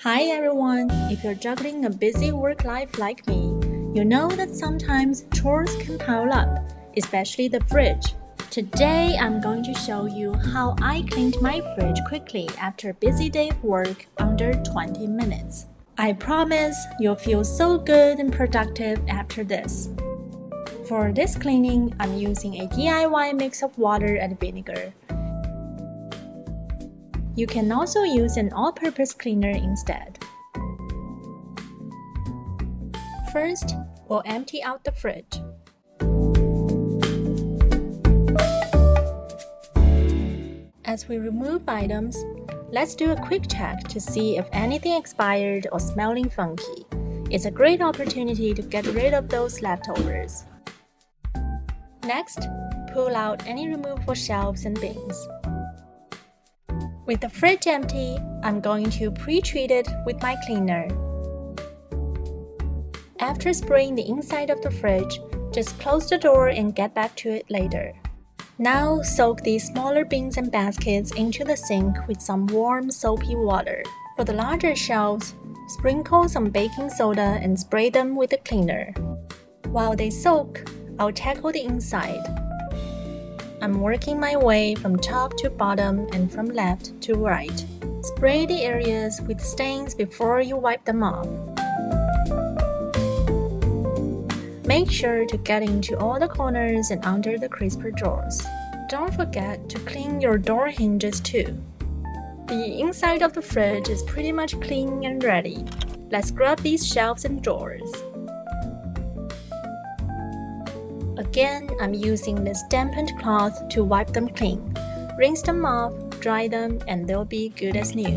Hi everyone! If you're juggling a busy work life like me, you know that sometimes chores can pile up, especially the fridge. Today I'm going to show you how I cleaned my fridge quickly after a busy day of work under 20 minutes. I promise you'll feel so good and productive after this. For this cleaning, I'm using a DIY mix of water and vinegar. You can also use an all-purpose cleaner instead. First, we'll empty out the fridge. As we remove items, let's do a quick check to see if anything expired or smelling funky. It's a great opportunity to get rid of those leftovers. Next, pull out any removable shelves and bins. With the fridge empty, I'm going to pre-treat it with my cleaner. After spraying the inside of the fridge, just close the door and get back to it later. Now soak these smaller bins and baskets into the sink with some warm, soapy water. For the larger shelves, sprinkle some baking soda and spray them with the cleaner. While they soak, I'll tackle the inside. I'm working my way from top to bottom and from left to right. Spray the areas with stains before you wipe them off. Make sure to get into all the corners and under the crisper drawers. Don't forget to clean your door hinges too. The inside of the fridge is pretty much clean and ready. Let's scrub these shelves and drawers. Again, I'm using this dampened cloth to wipe them clean. Rinse them off, dry them, and they'll be good as new.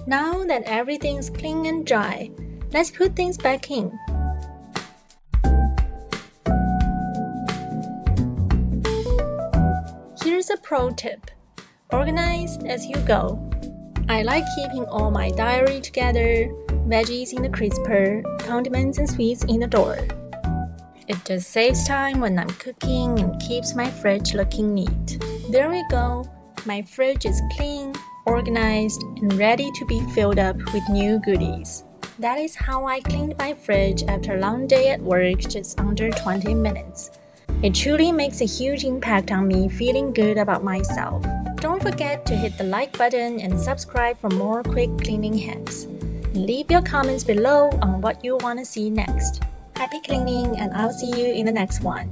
Now that everything's clean and dry, let's put things back in. Here's a pro tip. Organize as you go. I like keeping all my diary together, veggies in the crisper, condiments and sweets in the drawer. It just saves time when I'm cooking and keeps my fridge looking neat. There we go. My fridge is clean, organized, and ready to be filled up with new goodies. That is how I cleaned my fridge after a long day at work just under 20 minutes. It truly makes a huge impact on me feeling good about myself. Don't forget to hit the like button and subscribe for more quick cleaning hacks. Leave your comments below on what you want to see next. Happy cleaning, and I'll see you in the next one.